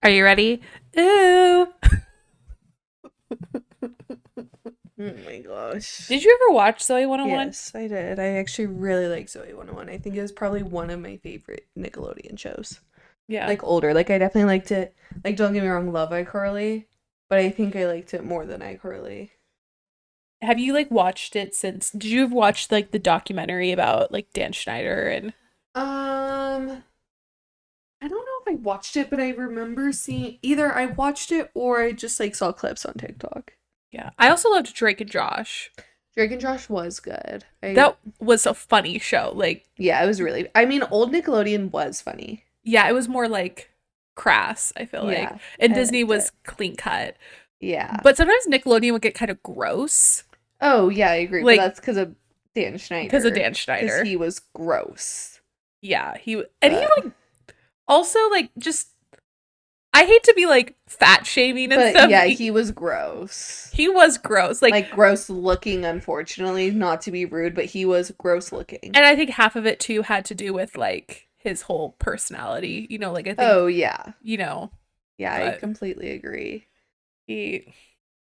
Are you ready? Ooh. Oh my gosh. Did you ever watch Zoe 101? Yes, I did. I actually really like Zoe 101. I think it was probably one of my favorite Nickelodeon shows. Yeah. Like older. Like I definitely liked it. Like don't get me wrong, love iCarly, but I think I liked it more than iCarly. Have you watched it since? Did you have watched the documentary about Dan Schneider and I don't know if I watched it, but I remember seeing either I watched it or I just like saw clips on TikTok. yeah. I also loved Drake and Josh. Drake and Josh was good. That was a funny show. Yeah, it was really I mean old Nickelodeon was funny. Yeah, it was more crass, I feel like. Yeah, And I Disney liked was it. clean cut. Yeah. But sometimes Nickelodeon would get kind of gross. Oh, yeah, I agree. But that's because of Dan Because of Schneider. Dan Because Schneider. he was gross. Yeah, he But also just I hate to be fat shaming and stuff. yeah, he was gross. He was gross. Like gross looking, unfortunately, not to be rude, but he was gross looking. And I think half of it too had to do with his whole personality. I think Oh, yeah. Yeah, I but completely agree. he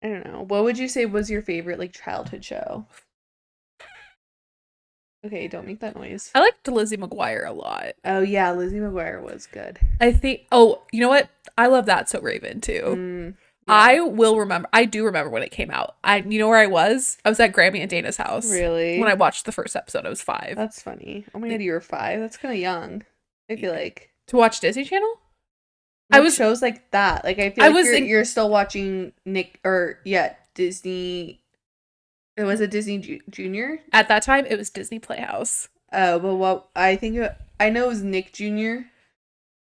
I don't know. What would you say was your favorite like childhood show? Okay, don't make that noise. I liked Lizzie McGuire a lot. Oh yeah, Lizzie McGuire was good. I think you know what? I love That So Raven too. Yeah. I do remember when it came out. You know where I was? I was at Grammy and Dana's house. Really? When I watched the first episode, I was 5. That's funny. Oh my god, you were 5. That's kind of young. I feel like To watch Disney Channel? I like was shows like that. Like I feel I like was you're still watching Nick or yeah Disney. It was a Disney Junior. At that time it was Disney Playhouse. Oh, but what I think I know it was Nick Junior.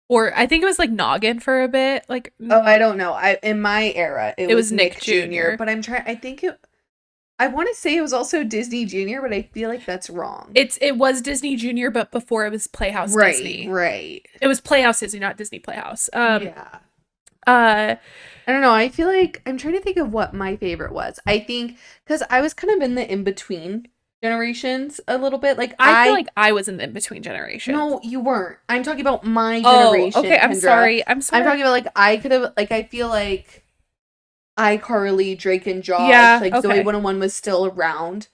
Or I think it was Noggin for a bit. Oh, I don't know. I in my era it was Nick Nick Jr. Junior. But I'm trying. I think it. I want to say it was also Disney Junior, but I feel like that's wrong. It was Disney Junior, but before it was Playhouse Right, Disney. right. It was Playhouse Disney, not Disney Playhouse. Yeah. Uh, I don't know. I feel like I'm trying to think of what my favorite was. I think because I was kind of in the in between generations a little bit. Like I feel like I was in the in-between generation. no, you weren't. I'm talking about my Oh, generation. okay. I'm Kendra. sorry. I'm talking about like I could have like I feel like iCarly, Drake and Josh, Yeah, like okay. Zoe 101 was still around.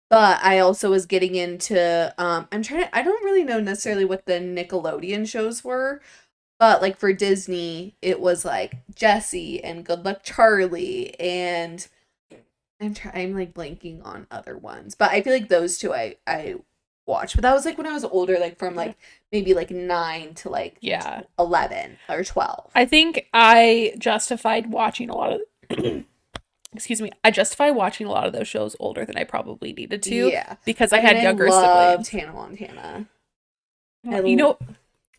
But I also was getting into I don't really know necessarily what the Nickelodeon shows were, but like for Disney, it was like Jessie and Good Luck Charlie and I'm like blanking on other ones. But I feel like those two I watched. But that was like when I was older, like from like maybe like 9 to like Yeah. 11 or 12. I think I justified watching a lot of excuse me. I justified watching a lot of those shows older than I probably needed to. Yeah. Because I had younger loved siblings. Hannah Montana.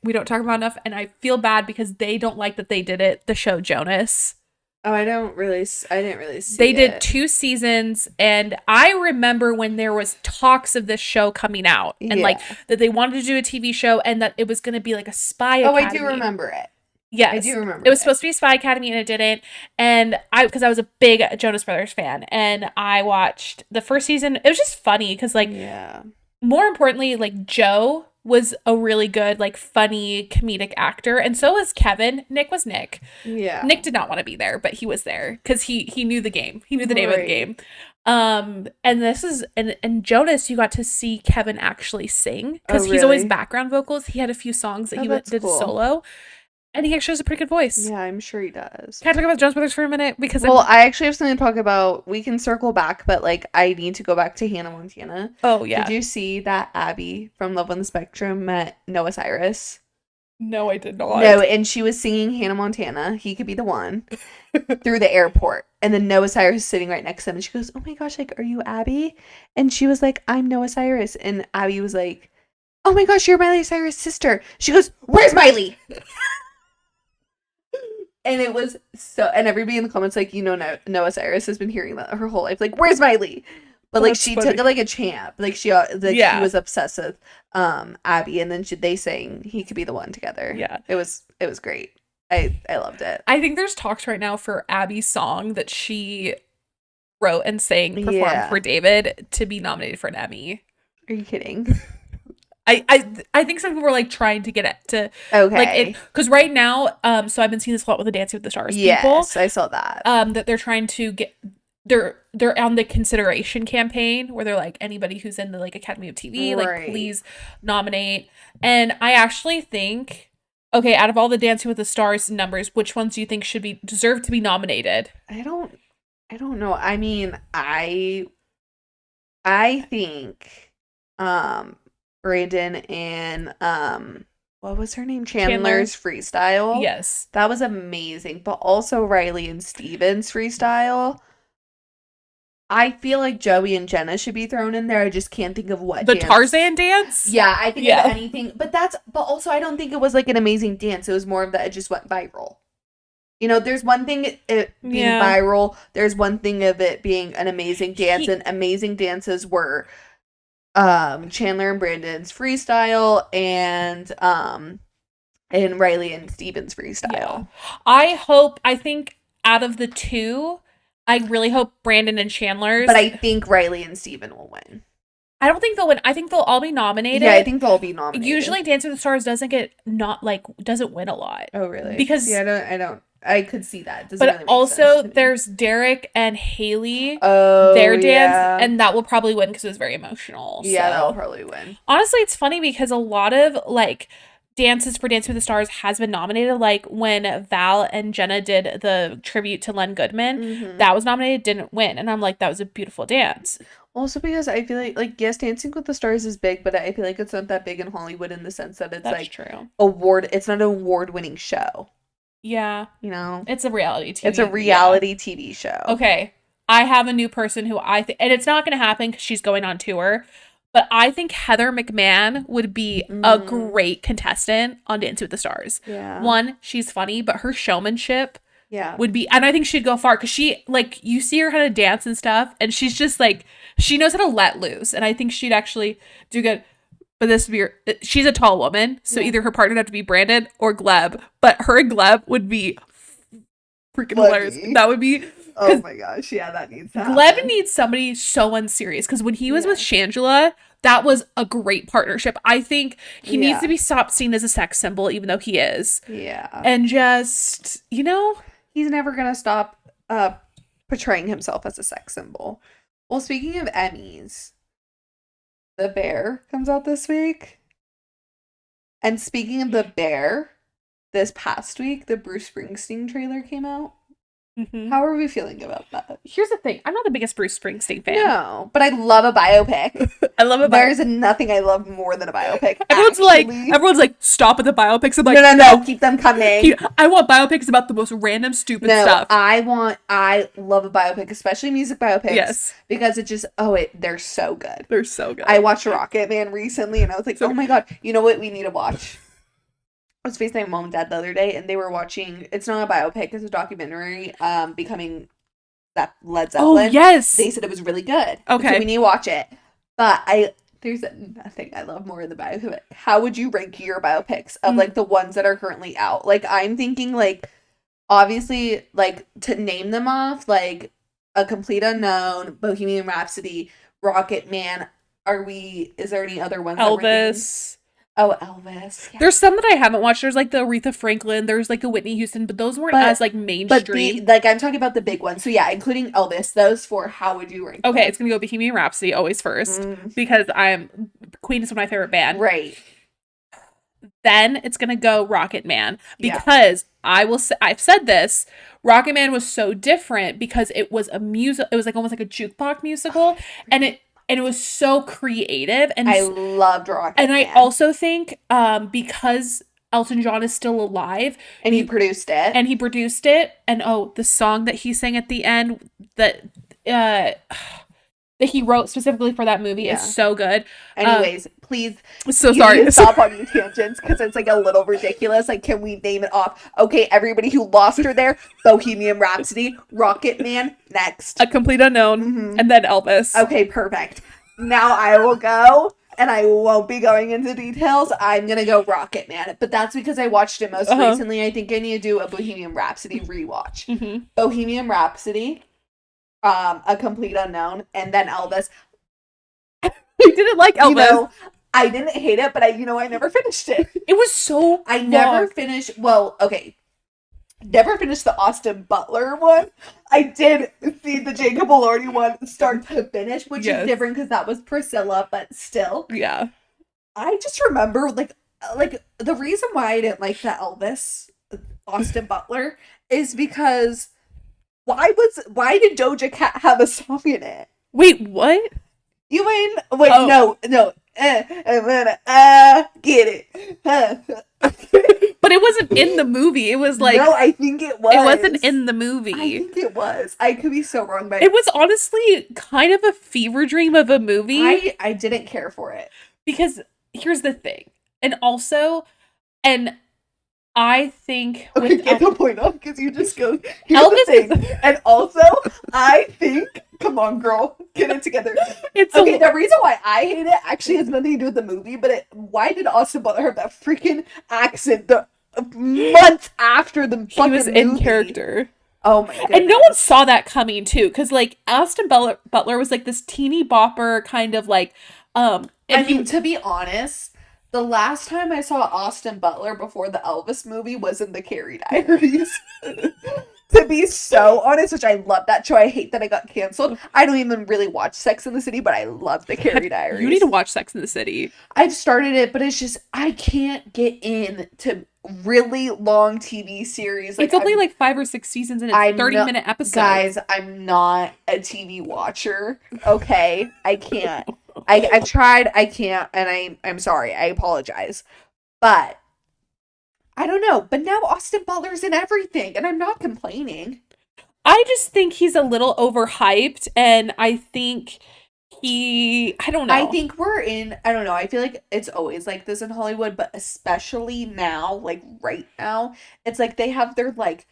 We don't talk about enough, and I feel bad because they don't like that they did it. The show Jonas. Oh, I didn't really see They did it. 2 seasons, and I remember when there was talks of this show coming out, and that they wanted to do a TV show, and that it was going to be like a spy academy. I do remember it. Yes, I do remember. It was supposed to be a Spy Academy, and it didn't. And because I was a big Jonas Brothers fan, and I watched the first season. It was just funny because, yeah. More importantly, Joe was a really good, funny comedic actor, and so was Kevin. Nick was Nick. Yeah. Nick did not want to be there, but he was there because he knew the game. He knew the name of the game. And this is and Jonas, you got to see Kevin actually sing because he's always background vocals. He had a few songs that he did solo. And he actually has a pretty good voice. Yeah, I'm sure he does. Can I talk about Jonas Brothers for a minute? Because I actually have something to talk about. We can circle back, but I need to go back to Hannah Montana. Oh yeah. Did you see that Abby from Love on the Spectrum met Noah Cyrus? No, I did not. No, and she was singing Hannah Montana. He could be the one through the airport, and then Noah Cyrus is sitting right next to him, and she goes, "Oh my gosh, are you Abby?" And she was like, "I'm Noah Cyrus," and Abby was like, "Oh my gosh, you're Miley Cyrus' sister." She goes, "Where's Miley?" And it was and everybody in the comments Noah Cyrus has been hearing that her whole life, where's Miley? But she took it like a champ, she was obsessed with Abby, and then they sang He Could Be the One together. Yeah, it was great. I loved it. I think there's talks right now for Abby's song that she wrote and performed for David to be nominated for an Emmy. Are you kidding? I think some people are like trying to get it to like because right now so I've been seeing this a lot with the Dancing with the Stars people. Yes, I saw that. That they're trying to get they're on the consideration campaign where they're like anybody who's in the like Academy of TV like please nominate. And I actually think out of all the Dancing with the Stars numbers, which ones do you think deserve to be nominated? I don't know. I mean, I think Brandon and what was her name? Chandler's freestyle. Yes. That was amazing. But also Riley and Steven's freestyle. I feel like Joey and Jenna should be thrown in there. I just can't think of what the dance. Tarzan dance? Yeah, I think of anything. But also I don't think it was like an amazing dance. It was more of that it just went viral. You know, there's one thing it being viral. There's one thing of it being an amazing dance. And amazing dances were Chandler and Brandon's freestyle and Riley and Steven's freestyle. Yeah. I think out of the two, I really hope Brandon and Chandler's. But I think Riley and Steven will win. I don't think they'll win. I think they'll all be nominated. Yeah, I think they'll all be nominated. Usually Dancing with the Stars doesn't win a lot. Oh, really? Because I could see that. But really also there's Derek and Haley. Their dance, and that will probably win because it was very emotional. Yeah, that will probably win. Honestly, it's funny because a lot of like dances for Dancing with the Stars has been nominated. Like when Val and Jenna did the tribute to Len Goodman, that was nominated, didn't win, and I'm like, that was a beautiful dance. Also because I feel like yes, Dancing with the Stars is big, but I feel like it's not that big in Hollywood in the sense that it's true. It's not an award-winning show. Yeah. You know? It's a reality TV. It's a reality TV show. Okay. I have a new person who I think, and it's not going to happen because she's going on tour, but I think Heather McMahon would be a great contestant on Dancing with the Stars. Yeah. One, she's funny, but her showmanship would be, and I think she'd go far because she, like, you see her how to dance and stuff, and she's just like, she knows how to let loose, and I think she'd actually do good. But this would be she's a tall woman, so either her partner would have to be Brandon or Gleb. But her and Gleb would be freaking hilarious. That would be. Oh my gosh, yeah, that needs to happen. Gleb needs somebody so unserious because when he was with Shangela, that was a great partnership. I think he needs to be stopped seen as a sex symbol, even though he is. Yeah. And just, you know, he's never gonna stop portraying himself as a sex symbol. Well, speaking of Emmys. The Bear comes out this week. And speaking of The Bear, this past week, the Bruce Springsteen trailer came out. How are we feeling about that? Here's the thing. I'm not the biggest Bruce Springsteen fan. No, but I love a biopic. I love a biopic. There's nothing I love more than a biopic. Everyone's like, stop at the biopics. I'm like, no, keep them coming. I want biopics about the most random, stupid stuff. I love a biopic, especially music biopics. Yes. Because it just, they're so good. They're so good. I watched Rocket Man recently and I was like, oh my God, you know what we need to watch? I was FaceTiming mom and dad the other day, and they were watching. It's not a biopic; it's a documentary. Becoming that Led Zeppelin. Oh yes, they said it was really good. Okay, so we need to watch it. But there's nothing I love more than the biopic. How would you rank your biopics of like the ones that are currently out? Like I'm thinking, like obviously, like to name them off, like A Complete Unknown, Bohemian Rhapsody, Rocket Man. Is there any other ones? Elvis. Oh, Elvis. Yeah. There's some that I haven't watched. There's like the Aretha Franklin. There's like the Whitney Houston, but those weren't as like mainstream. But I'm talking about the big ones. So yeah, including Elvis. Those four. How would you rank? Okay, it's gonna go Bohemian Rhapsody always first because Queen is one of my favorite band. Right. Then it's gonna go Rocket Man because I've said this. Rocket Man was so different because it was a music. It was like almost like a jukebox musical, and it was so creative, and I loved Rocket Man. And I also think because Elton John is still alive, and he produced it, and the song that he sang at the end that he wrote specifically for that movie is so good. Anyways, please, so sorry, stop on your tangents because it's like a little ridiculous. Like, can we name it off? Okay, everybody who lost her there: Bohemian Rhapsody, Rocket Man, next, A Complete Unknown, and then Elvis. Okay, perfect. Now I will go, and I won't be going into details. I'm gonna go Rocket Man, but that's because I watched it most recently. I think I need to do a Bohemian Rhapsody rewatch. Bohemian Rhapsody. A Complete Unknown, and then Elvis. I didn't like Elvis. I didn't hate it, but I never finished it. It was so I never finished, well, okay. Never finished the Austin Butler one. I did see the Jacob Elordi one start to finish, which is different because that was Priscilla, but still. Yeah. I just remember, like the reason why I didn't like the Elvis Austin Butler is because why did Doja Cat have a song in it? Wait, what? You mean no. Get it. But it wasn't in the movie. It was like no, I think it was. It wasn't in the movie. I think it was. I could be so wrong, but it was honestly kind of a fever dream of a movie. I didn't care for it because here's the thing, and I think get the point off because you just go. Here's the thing, and also I think. Come on, girl, get it together. The reason why I hate it actually has nothing to do with the movie, but why did Austin Butler have that freaking accent the months after the fucking movie? He was in character. Oh my goodness. And no one saw that coming too, because like Austin Butler was like this teeny bopper kind of like. To be honest, the last time I saw Austin Butler before the Elvis movie was in the Carrie Diaries. To be so honest, which I love that show. I hate that I got canceled. I don't even really watch Sex in the City, but I love the Carrie Diaries. You need to watch Sex in the City. I've started it, but it's just, I can't get into really long TV series. It's only like 5 or 6 seasons and it's 30-minute episodes. Guys, I'm not a TV watcher. Okay? I can't. I've tried, I can't, and I'm sorry. I apologize. But I don't know, but now Austin Butler's in everything, and I'm not complaining. I just think he's a little overhyped, and I think I don't know. I think I don't know, I feel like it's always like this in Hollywood, but especially now, like right now, it's like they have their like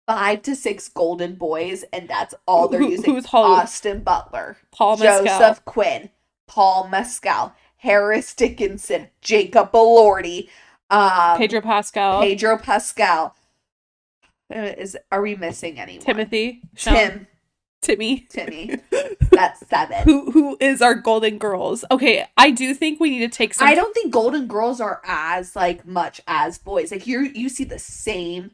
5 to 6 golden boys, and that's all they're using. Who's Hollywood? Austin Butler, Paul Mescal, Joseph Quinn, Paul Mescal, Harris Dickinson, Jacob Elordi, Pedro Pascal. Are we missing anyone? Timothy. Timmy. Timmy. That's 7. Who is our Golden Girls? Okay, I do think we need to take some. I don't think Golden Girls are as like much as boys. Like you see the same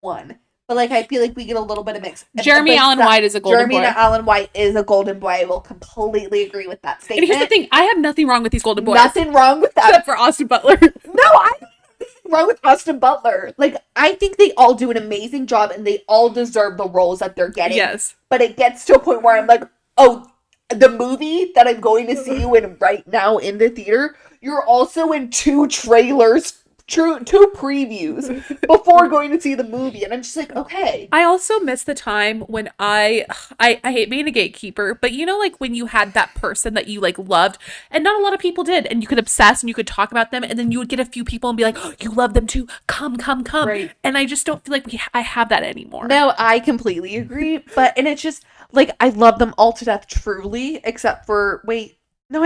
one. But like I feel like we get a little bit of mix. Jeremy Allen White is a golden boy. Jeremy Allen White is a golden boy. I will completely agree with that statement. And here's the thing, I have nothing wrong with these golden boys. Nothing wrong with that. Except for Austin Butler. No, I don't have anything wrong with Austin Butler. Like, I think they all do an amazing job and they all deserve the roles that they're getting. Yes. But it gets to a point where I'm like, oh, the movie that I'm going to see you in right now in the theater, you're also in 2 trailers, 2 previews before going to see the movie, and I'm just like, okay. I also miss the time when I hate being a gatekeeper, but you know, like when you had that person that you like loved, and not a lot of people did, and you could obsess and you could talk about them, and then you would get a few people and be like, oh, you love them too, come, right. And I just don't feel like I have that anymore. No, I completely agree, and it's just like I love them all to death, truly, except for I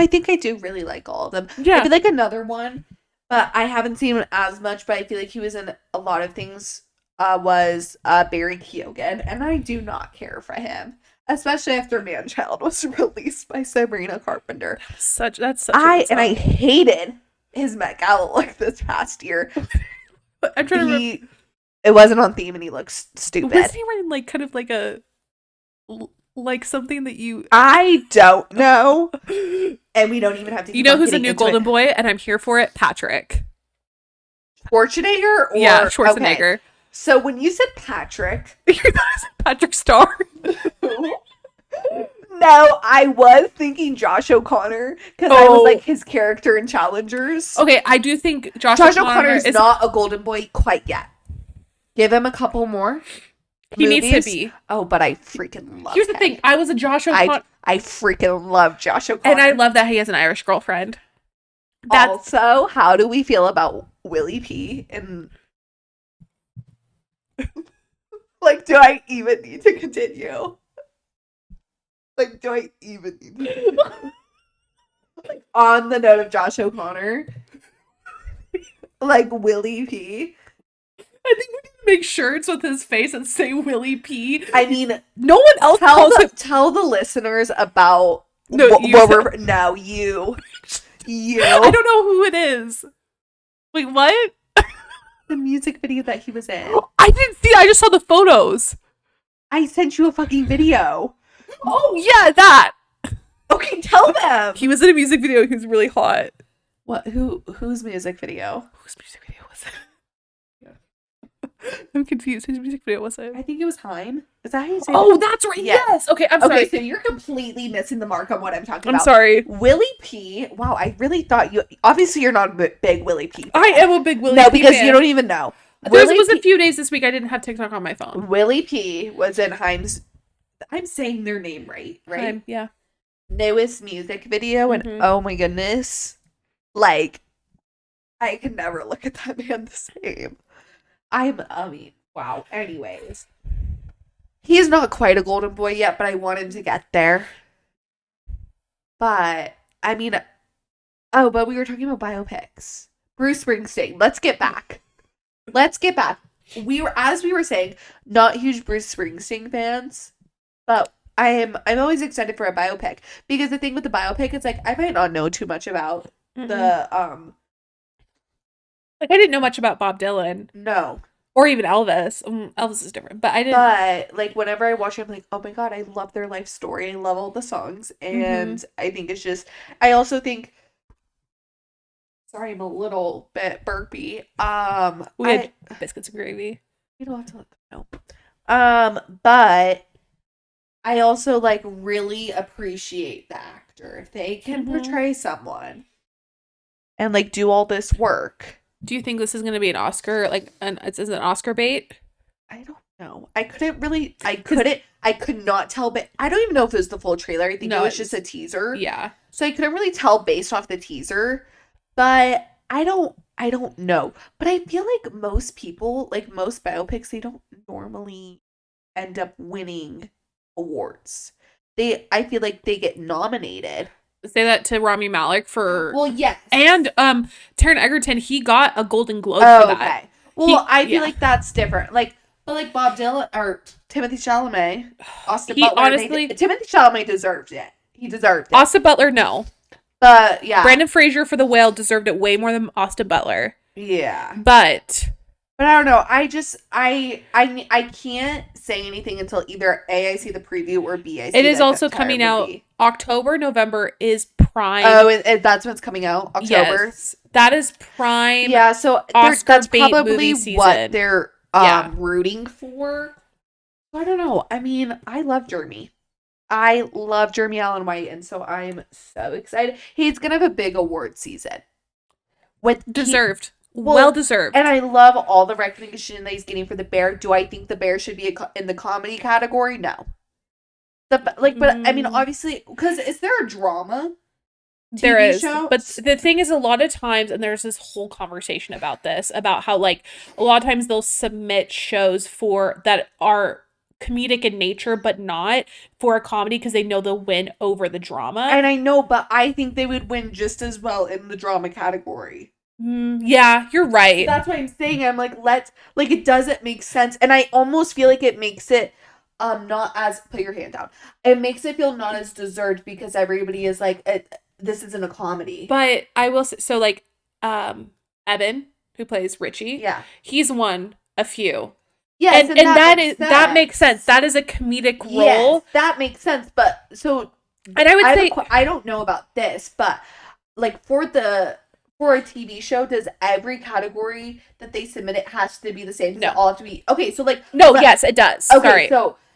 think I do really like all of them. Yeah, I feel like another one. But I haven't seen him as much, but I feel like he was in a lot of things, was Barry Keoghan, and I do not care for him. Especially after Man-Child was released by Sabrina Carpenter. That's such a good song. And I hated his Met Gala look this past year. I'm trying to remember. It wasn't on theme and he looks stupid. Was he wearing like kind of like a... like something that you... I don't know. And we don't even have to... You know who's a new golden boy? And I'm here for it? Patrick. Schwarzenegger? Yeah, Schwarzenegger. Okay. So when you said Patrick... You thought I said Patrick Star? No, I was thinking Josh O'Connor, because I was like his character in Challengers. Okay, I do think Josh O'Connor is not a golden boy quite yet. Give him a couple more. He needs to be. Oh, but I freaking love Here's the thing. I was a Josh O'Connor. I freaking love Josh O'Connor. And I love that he has an Irish girlfriend. Also, how do we feel about Willie P? And like, do I even need to continue? Like, do I even need to continue? Like, on the note of Josh O'Connor, like Willie P. I think we need to make shirts with his face and say Willie P. I mean, no one else calls him. Tell the listeners about you. You. I don't know who it is. Wait, what? The music video that he was in. I didn't see it. I just saw the photos. I sent you a fucking video. Oh, yeah, that. Okay, tell them. He was in a music video. He was really hot. What? Whose music video? Whose music video was it? I'm confused. Whose music video was it? I think it was Haim. Is that how you say Oh, it? that's right. Yes. Okay, I'm sorry. Okay, so you're completely missing the mark on what I'm talking I'm about. sorry. Willie P. Wow, I really thought you... Obviously, you're not a big Willie P. I am a big Willie P. No, because fan. you don't even know. There was a few days this week I didn't have TikTok on my phone. Willie P. was in Haim's... I'm saying their name right? Haim, yeah. Newest music video, and oh my goodness. Like, I can never look at that man the same. I mean, wow. Anyways. He's not quite a golden boy yet, but I want him to get there. But, I mean, but we were talking about biopics. Bruce Springsteen. Let's get back. As we were saying, not huge Bruce Springsteen fans, but I'm always excited for a biopic. Because the thing with the biopic is, like, I might not know too much about the, like, I didn't know much about Bob Dylan. No. Or even Elvis. Elvis is different, but I didn't. But, like, whenever I watch it, I'm like, oh my god, I love their life story. I love all the songs. And I think it's just, I also think, sorry, I'm a little bit burpy. We had biscuits and gravy. You don't have to let them know. But I also, like, really appreciate the actor. If they can portray someone and, like, do all this work. Do you think this is going to be an Oscar, like, is it an Oscar bait? I don't know. I could not tell, but I don't even know if it was the full trailer. I think it was just a teaser. Yeah. So I couldn't really tell based off the teaser, but I don't know. But I feel like most people, like most biopics, they don't normally end up winning awards. I feel like they get nominated. Say that to Rami Malek for... Well, yes. And Taron Egerton, he got a Golden Globe for that. Okay. Well, I feel like that's different. Like, but like Bob Dylan or Timothy Chalamet, Austin Butler, honestly, Timothy Chalamet deserved it. He deserved it. Austin Butler, no. But yeah, Brendan Fraser for The Whale deserved it way more than Austin Butler. Yeah. But I don't know. I can't say anything until either A, I see the preview, or B, I see it is also coming movie. Out October, November is prime. Oh, that's what's coming out? October? Yes. That is prime. Yeah, so that's probably what they're rooting for. I don't know. I mean, I love Jeremy. I love Jeremy Allen White, and so I'm so excited. He's going to have a big award season. Deserved. Well deserved. And I love all the recognition that he's getting for The Bear. Do I think The Bear should be in the comedy category? No. But I mean, obviously, because is there a drama there is show? But the thing is, a lot of times, and there's this whole conversation about this, about how, like, a lot of times they'll submit shows for that are comedic in nature but not for a comedy because they know they'll win over the drama. And I know, but I think they would win just as well in the drama category. Yeah, you're right. That's what I'm saying. I'm like, it doesn't make sense. And I almost feel like it makes it not as, put your hand down. It makes it feel not as deserved because everybody is like, this isn't a comedy. But I will say, so like, Evan, who plays Richie. Yeah. He's won a few. Yes. And that makes sense. That is a comedic role. Yes, that makes sense. But so, and I would say, I don't know about this, but like for a TV show, does every category that they submit it has to be the same? Does it all have to be okay? So like yes, it does. Okay,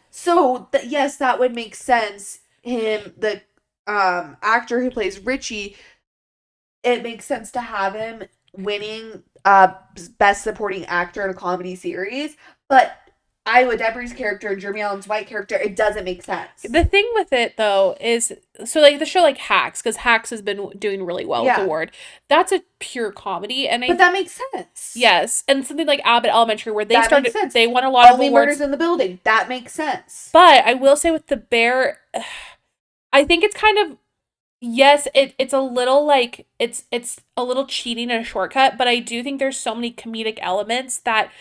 so yes, that would make sense. The actor who plays Richie, it makes sense to have him winning best supporting actor in a comedy series. But Iowa Debris' character and Jeremy Allen's White character, it doesn't make sense. The thing with it, though, is, so, like, the show, like, Hacks, because Hacks has been doing really well with the award. That's a pure comedy, but that makes sense. Yes, and something like Abbott Elementary, where they they won a lot of awards. Only Murders in the Building. That makes sense. But I will say with The Bear, I think it's kind of, yes, it's a little, like, it's a little cheating and a shortcut, but I do think there's so many comedic elements that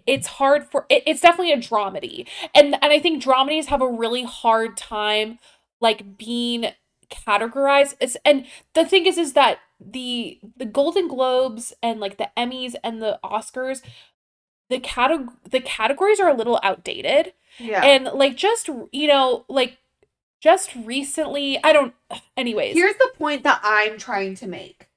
it's hard for it's definitely a dramedy, and I think dramedies have a really hard time like being categorized. And the thing is that the Golden Globes and like the Emmys and the Oscars, the categories are a little outdated. Yeah. And like just, like just recently, I don't anyways. Here's the point that I'm trying to make.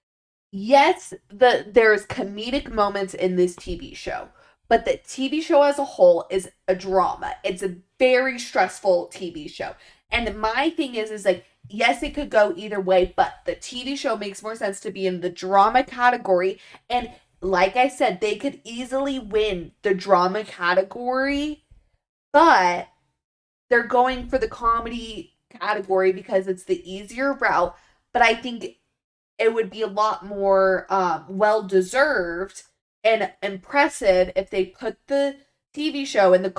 Yes, there's comedic moments in this TV show, but the TV show as a whole is a drama. It's a very stressful TV show. And my thing is like, yes, it could go either way, but the TV show makes more sense to be in the drama category. And like I said, they could easily win the drama category, but they're going for the comedy category because it's the easier route. But I think it would be a lot more well-deserved and impressive if they put the TV show in the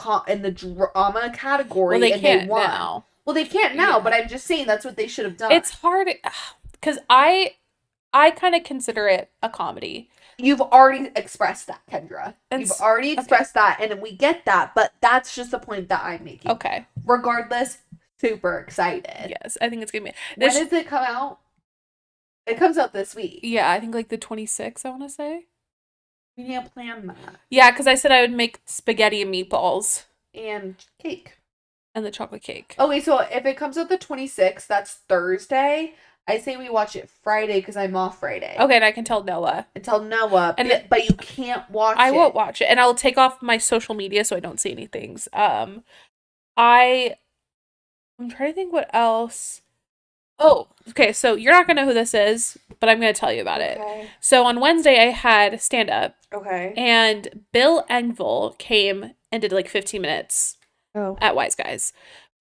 drama category. Well, they can't now. Well, they can't now, but I'm just saying that's what they should have done. It's hard because I kind of consider it a comedy. You've already expressed that, Kendra. You've already expressed that, and we get that, but that's just the point that I'm making. Okay. Regardless, super excited. Yes, I think it's gonna be. When does it come out? It comes out this week. Yeah, I think like the 26th, I want to say. We need to plan that. Yeah, because I said I would make spaghetti and meatballs. And cake. And the chocolate cake. Okay, so if it comes out the 26th, that's Thursday. I say we watch it Friday because I'm off Friday. Okay, and I can tell Noah. But you can't watch it. I won't watch it. And I'll take off my social media so I don't see any things. I'm trying to think what else. Oh, okay, so you're not going to know who this is, but I'm going to tell you about it. So on Wednesday, I had stand-up. Okay. And Bill Engvall came and did like 15 minutes at Wise Guys.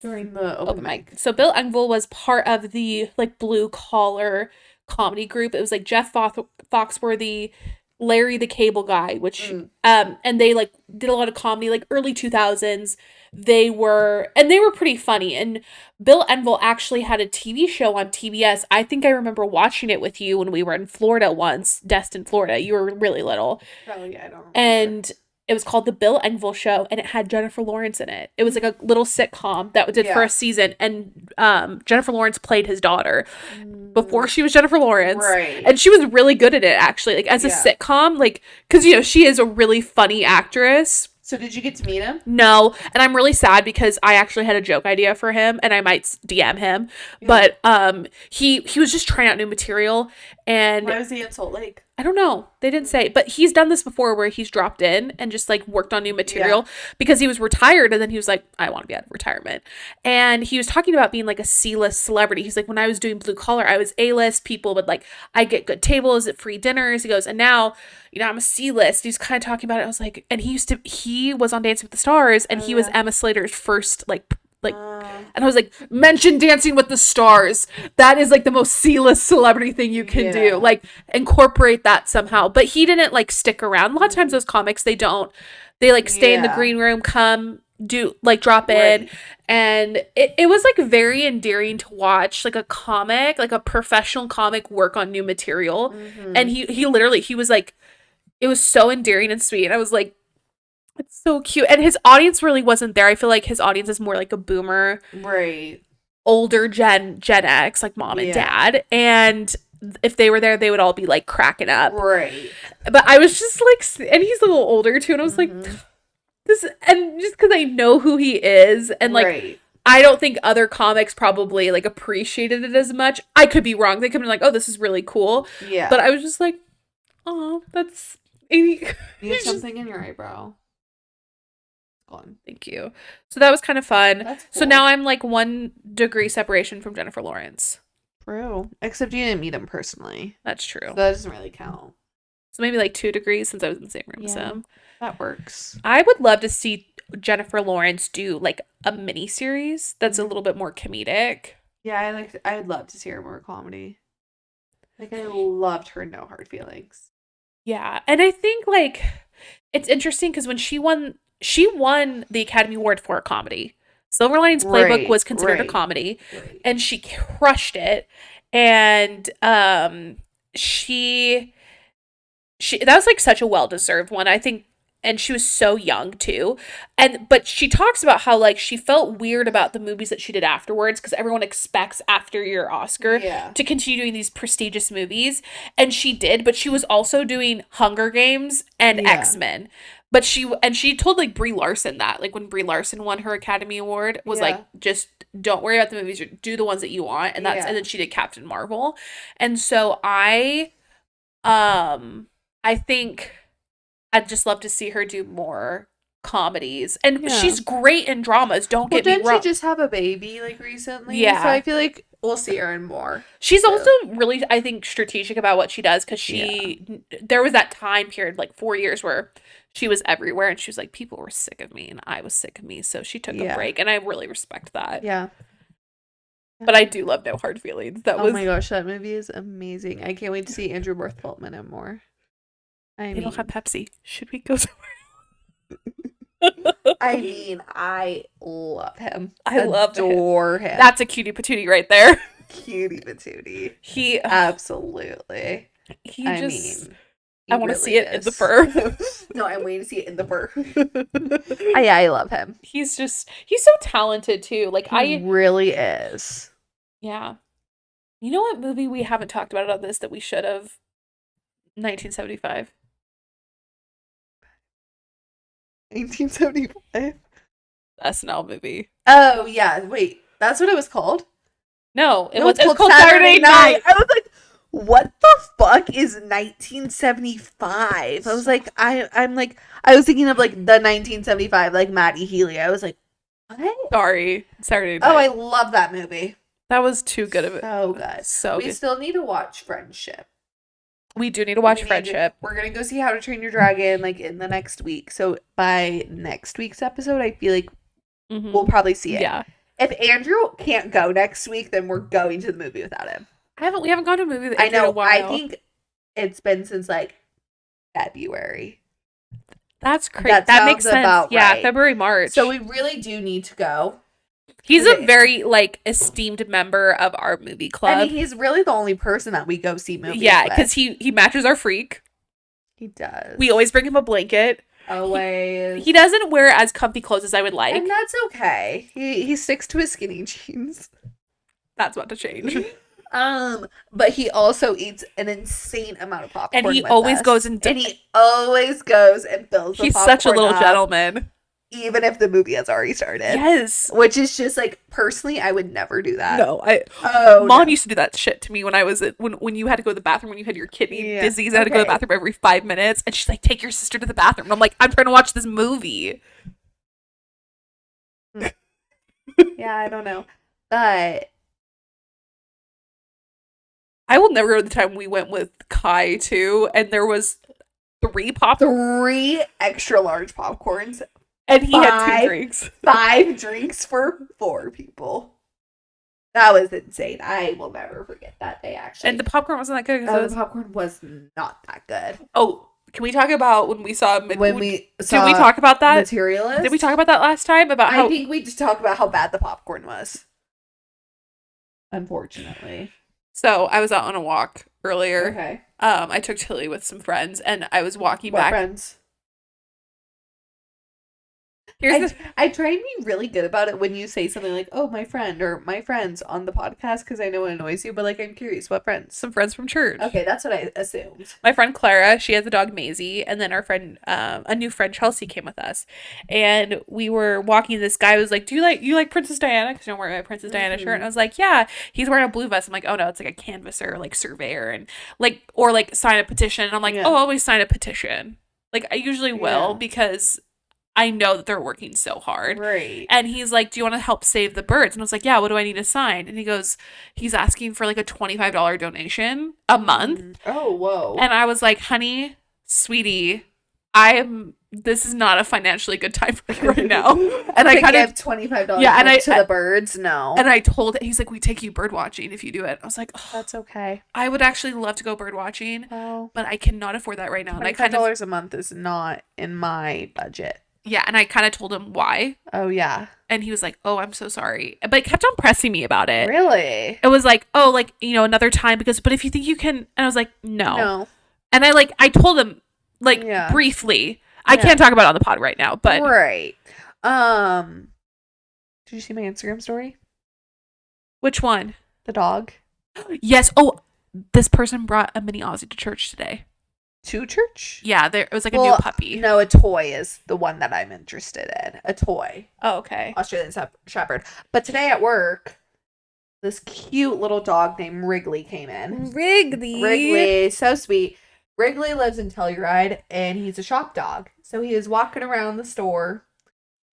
During the open mic. So Bill Engvall was part of the like blue collar comedy group. It was like Jeff Foxworthy, Larry the Cable Guy, which and they like did a lot of comedy like early 2000s. They were pretty funny. And Bill Engvall actually had a TV show on TBS. I think I remember watching it with you when we were in Florida once, Destin, Florida. You were really little. Oh yeah, I don't remember. And it was called The Bill Engvall Show, and it had Jennifer Lawrence in it. It was like a little sitcom that did for a season, and Jennifer Lawrence played his daughter before she was Jennifer Lawrence. Right. And she was really good at it, actually, like as a sitcom, like, because, she is a really funny actress. So did you get to meet him? No, and I'm really sad because I actually had a joke idea for him, and I might DM him, but he was just trying out new material, and why was he in Salt Lake? I don't know. They didn't say, but he's done this before where he's dropped in and just like worked on new material because he was retired, and then he was like, I want to be out of retirement. And he was talking about being like a C-list celebrity. He's like, when I was doing Blue Collar, I was A-list. People would like, I get good tables at free dinners. He goes, and now, I'm a C-list. He's kind of talking about it. I was like, and he was on Dancing with the Stars, and he was Emma Slater's first and I was like, mention Dancing with the Stars. That is like the most C-list celebrity thing you can do. Like, incorporate that somehow. But he didn't like stick around. A lot of times those comics, they don't. They like stay in the green room, come, do like drop in. And it was like very endearing to watch like a comic, like a professional comic work on new material. And he literally, he was like, it was so endearing and sweet. And I was like, it's so cute. And his audience really wasn't there. I feel like his audience is more like a boomer. Right. Older Gen X, like mom and dad. And if they were there, they would all be like cracking up. Right. But I was just like, and he's a little older too. And I was like, this, and just because I know who he is. And like, I don't think other comics probably like appreciated it as much. I could be wrong. They could be like, oh, this is really cool. Yeah. But I was just like, oh, that's. You have something in your eyebrow. Thank you. So that was kind of fun. That's cool. So now I'm like 1 degree separation from Jennifer Lawrence. True. Except you didn't meet him personally. That's true. So that doesn't really count. So maybe like 2 degrees since I was in the same room as him. That works. I would love to see Jennifer Lawrence do like a mini series that's a little bit more comedic. Yeah, I would love to see her more comedy. Like, I loved her No Hard Feelings. Yeah. And I think like it's interesting because when she won the Academy Award for a comedy. Silver Linings Playbook was considered a comedy, and she crushed it. And she that was like such a well-deserved one. I think and she was so young too. But she talks about how like she felt weird about the movies that she did afterwards because everyone expects after your Oscar to continue doing these prestigious movies, and she did, but she was also doing Hunger Games and X-Men. But she told like Brie Larson that like when Brie Larson won her Academy Award was like, just don't worry about the movies, do the ones that you want, and and then she did Captain Marvel. And so I think I'd just love to see her do more comedies. And she's great in dramas, don't get me wrong. Didn't she just have a baby like recently? Yeah. So I feel like we'll see her in more. She's also really, I think, strategic about what she does because there was that time period, like 4 years, where she was everywhere and she was like, people were sick of me and I was sick of me. So she took a break and I really respect that. Yeah. But I do love No Hard Feelings. Oh my gosh, that movie is amazing. I can't wait to see Andrew Bartholomew in more. They don't have Pepsi. Should we go somewhere? I mean, I love him. I adore him. That's a cutie patootie right there. Cutie patootie. He absolutely. I want to see it in the fur. No, I'm waiting to see it in the fur. I love him. He's so talented too. Like he really is. Yeah. You know what movie we haven't talked about on this that we should have? 1975. 1975? SNL movie. Oh, yeah. Wait, that's what it was called? No, it was called Saturday Night. I was like, what the fuck is 1975? I was like, I was thinking of like the 1975, like Maddie Healy. I was like, what? Sorry, Saturday Night. Oh, I love that movie. That was too good of it. So good. We still need to watch Friendship. We do need to watch Friendship. We're gonna go see How to Train Your Dragon like in the next week. So by next week's episode, I feel like we'll probably see it. Yeah. If Andrew can't go next week, then we're going to the movie without him. We haven't gone to a movie with Andrew in a while. I think it's been since like February. That's crazy. That makes sense. Right. February, March. So we really do need to go. He's a very like esteemed member of our movie club. I mean, he's really the only person that we go see movies with. Yeah, because he matches our freak. He does. We always bring him a blanket. Always. He doesn't wear as comfy clothes as I would like. And that's okay. He sticks to his skinny jeans. That's about to change. But he also eats an insane amount of popcorn. And he always goes and he always goes and fills the popcorn. He's such a little gentleman. Even if the movie has already started. Yes. Which is just like, personally, I would never do that. No, Mom used to do that shit to me when I was when you had to go to the bathroom when you had your kidney disease. I had to go to the bathroom every 5 minutes, and she's like, "Take your sister to the bathroom." And I'm like, "I'm trying to watch this movie." Yeah, I don't know, but I will never go to the time we went with Kai too, and there was 3 extra large popcorns. And he had 2 drinks. 5 drinks for 4 people. That was insane. I will never forget that day, actually. And the popcorn wasn't that good. The popcorn was not that good. Oh, can we talk about when we saw... Did we talk about that? Materialist? Did we talk about that last time? I think we just talked about how bad the popcorn was. Unfortunately. So, I was out on a walk earlier. Okay. I took Tilly with some friends, and I was walking back... What friends? I try and be really good about it when you say something like, "Oh, my friend," or "my friends" on the podcast, because I know it annoys you, but like, I'm curious, what friends? Some friends from church. Okay, that's what I assumed. My friend Clara, she has a dog Maisie, and then our friend, a new friend Chelsea came with us, and we were walking. This guy was like, "Do you like Princess Diana?" Because I'm wearing my Princess Diana shirt, and I was like, "Yeah." He's wearing a blue vest. I'm like, "Oh no, it's like a canvasser, like surveyor, and like or like sign a petition." And I'm like, "Oh, always sign a petition." Like I usually will because I know that they're working so hard. Right. And he's like, "Do you want to help save the birds?" And I was like, "Yeah, what do I need to sign?" And he goes, he's asking for like a $25 donation a month. Oh, whoa. And I was like, "Honey, sweetie, this is not a financially good time for me right now." And I kind of give $25 to the birds. No. And I told he's like, "We take you bird watching if you do it." I was like, "Oh, that's okay. I would actually love to go bird watching, but I cannot afford that right now." And $25 a month is not in my budget. Yeah, and I kind of told him why. Oh, yeah. And he was like, "Oh, I'm so sorry." But he kept on pressing me about it. Really? It was like, "Oh, like, another time but if you think you can." And I was like, "No." No. And I told him, briefly. I can't talk about it on the pod right now, but right. Did you see my Instagram story? Which one? The dog. Yes. Oh, this person brought a mini Aussie to church today. To church? Yeah, it was like a new puppy. No, a toy is the one that I'm interested in. A toy. Oh, okay. Australian Shepherd. But today at work, this cute little dog named Wrigley came in. Wrigley, so sweet. Wrigley lives in Telluride, and he's a shop dog. So he was walking around the store,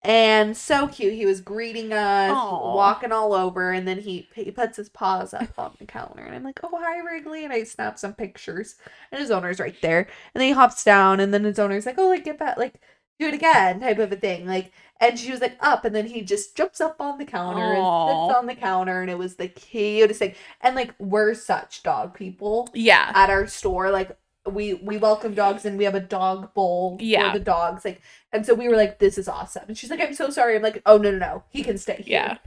and so cute. He was greeting us, walking all over, and then he puts his paws up on the counter, and I'm like, oh, hi, Wrigley, and I snap some pictures, and his owner's right there, and then he hops down, and then his owner's like, oh, like, get back, like, do it again, type of a thing, like, and she was like, up, and then he just jumps up on the counter and sits on the counter, and it was the cutest thing, and, like, we're such dog people at our store, like, we welcome dogs, and we have a dog bowl for the dogs, like, and so we were like, this is awesome. And she's like, I'm so sorry. I'm like, oh, no, he can stay here. Yeah,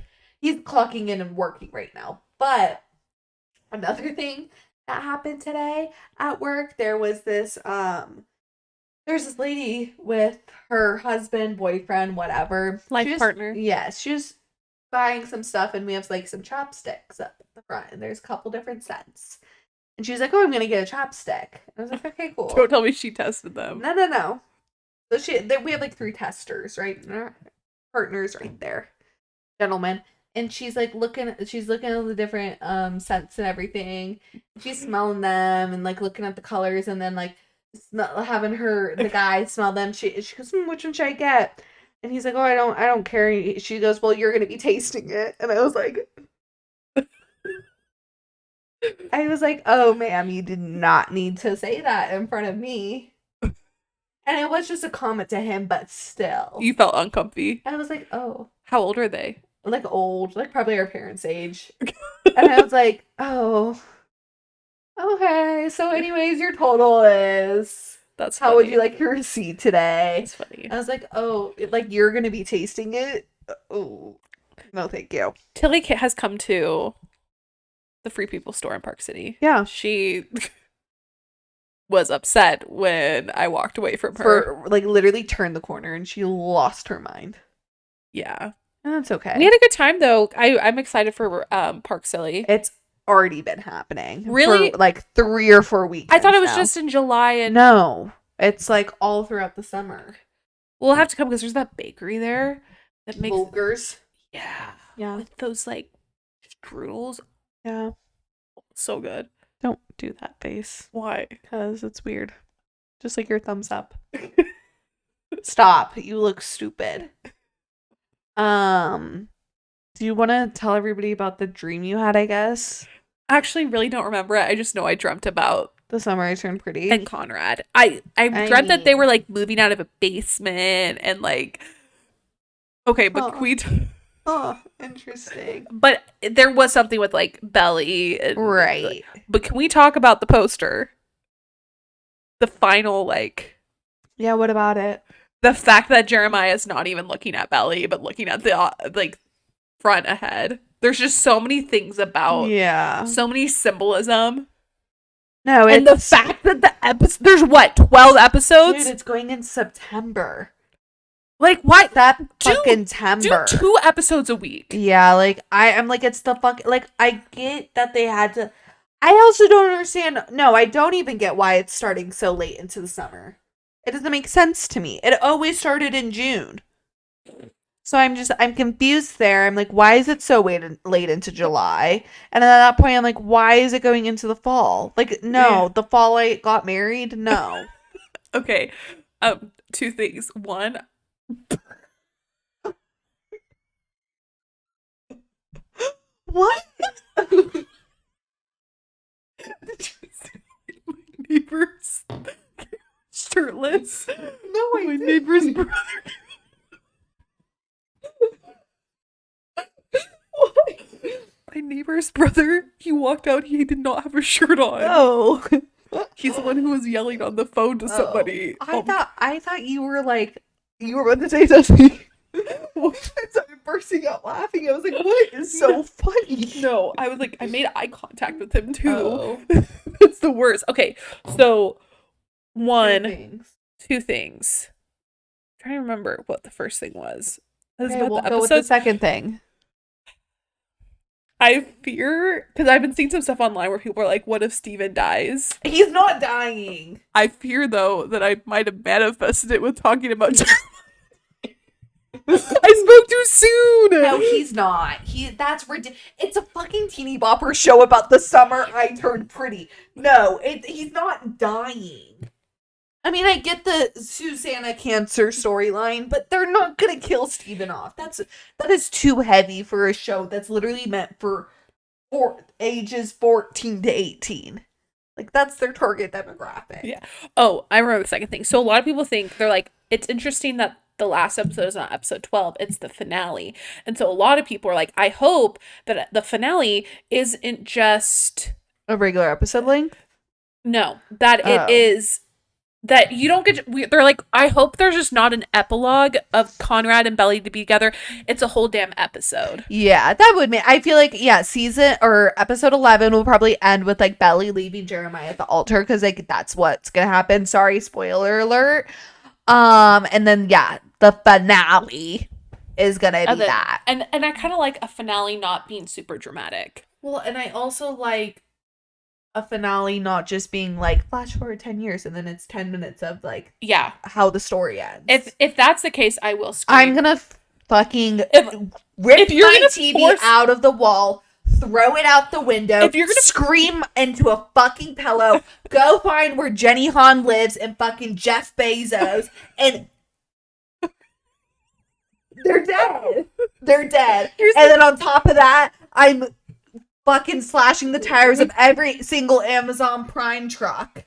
he's clocking in and working right now. But another thing that happened today at work, there was this there's this lady with her husband, boyfriend, whatever, life partner. Yes, she was buying some stuff, and we have like some chopsticks up at the front, and there's a couple different scents. And she was like, oh, I'm going to get a chopstick. And I was like, okay, cool. Don't tell me she tested them. No. So we have like 3 testers, right? And our partners right there. Gentlemen. And she's like looking at the different scents and everything. She's smelling them and like looking at the colors, and then like having the guy smell them. She goes, which one should I get? And he's like, oh, I don't care. She goes, well, you're going to be tasting it. And I was like, oh, ma'am, you did not need to say that in front of me. And it was just a comment to him, but still. You felt uncomfy. I was like, oh. How old are they? Like old, like probably our parents' age. And I was like, oh. Okay, so anyways, your total is... That's funny. How would you like your receipt today? That's funny. I was like, oh, like you're going to be tasting it? Oh, no, thank you. Tilly has come to the Free People store in Park City. Yeah. She was upset when I walked away from her. For, like, literally turned the corner, and she lost her mind. Yeah. And that's okay. We had a good time, though. I'm excited for Park Silly. It's already been happening. Really? For, like, 3 or 4 weeks. I thought it was just in July. And no. It's, like, all throughout the summer. We'll have to come, because there's that bakery there that makes... Bulgers. Yeah. Yeah. With those, like, strudels. Yeah. So good. Don't do that face. Why? Because it's weird. Just like your thumbs up. Stop. You look stupid. Do you want to tell everybody about the dream you had, I guess? I actually really don't remember it. I just know I dreamt about the summer I turned pretty. And Conrad. I dreamt that they were like moving out of a basement and like... Okay, but can we... Oh, interesting. But there was something with like Belly. And, right. But can we talk about the poster? The final like... Yeah, what about it? The fact that Jeremiah is not even looking at Belly, but looking at the like front ahead. There's just so many things about... Yeah. So many symbolism. No, and the fact that the episode... There's what? 12 episodes? Dude, it's going in September. Like, why? That fucking timber. Do 2 episodes a week. Yeah, like, I'm like, it's the fuck... Like, I get that they had to... I also don't understand... No, I don't even get why it's starting so late into the summer. It doesn't make sense to me. It always started in June. So I'm confused there. I'm like, why is it so late into July? And at that point, I'm like, why is it going into the fall? Like, no, the fall I got married? No. Okay. 2 things. One... What? My neighbor's shirtless. No, my neighbor's brother. What? My neighbor's brother. He walked out. He did not have a shirt on. Oh, he's the one who was yelling on the phone to somebody. I thought you were like. You were about to say something. I started bursting out laughing. I was like, what is so funny? No, I was like, I made eye contact with him too. Oh. It's the worst. Okay, so 2 things. trying to remember what the first thing was. Okay, we'll go with the second thing. I fear, because I've been seeing some stuff online where people are like, what if Steven dies? He's not dying. I fear, though, that I might have manifested it with talking about I spoke too soon. No, he's not. That's ridiculous. It's a fucking teeny bopper show about the summer I turned pretty. No, he's not dying. I mean, I get the Susanna cancer storyline, but they're not gonna kill Steven off. That is too heavy for a show that's literally meant for ages 14 to 18. Like, that's their target demographic. Yeah. Oh, I remember the second thing. So a lot of people think, they're like, it's interesting that the last episode is not episode 12, it's the finale. And so a lot of people are like, I hope that the finale isn't just a regular episode length. No, that it is that you don't get. They're like, I hope there's just not an epilogue of Conrad and Belly to be together. It's a whole damn episode. Yeah, that would make. I feel like season or episode 11 will probably end with like Belly leaving Jeremiah at the altar because like that's what's gonna happen. Sorry, spoiler alert. And then the finale is gonna be that. And I kind of like a finale not being super dramatic. Well, and I also like a finale not just being like flash forward 10 years and then it's 10 minutes of like how the story ends. If that's the case, I will scream. I'm gonna fucking rip my TV out of the wall, throw it out the window, if you're gonna scream into a fucking pillow, go find where Jenny Han lives and fucking Jeff Bezos, and they're dead. They're dead. And then on top of that, I'm fucking slashing the tires of every single Amazon Prime truck.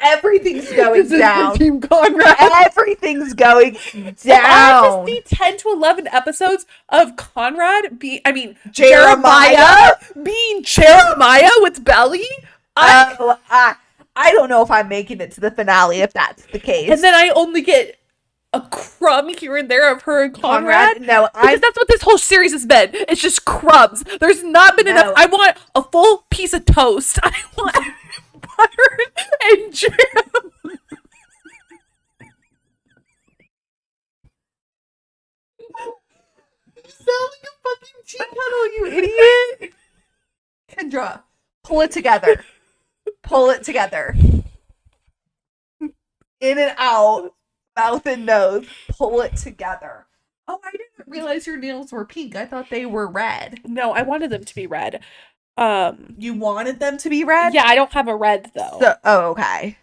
Everything's going down. Team Conrad. Everything's going down. I just need 10 to 11 episodes of Conrad Jeremiah being Jeremiah with Belly. I don't know if I'm making it to the finale if that's the case. And then I only get a crumb here and there of her and Conrad. No, because that's what this whole series has been. It's just crumbs. There's not been enough. I want a full piece of toast. I want butter and jam. You sound like a fucking tea kettle, you idiot. Kendra, pull it together. Pull it together. In and out. Mouth and nose, pull it together. Oh, I didn't realize your nails were pink. I thought they were red. No, I wanted them to be red. You wanted them to be red? Yeah, I don't have a red though. Okay.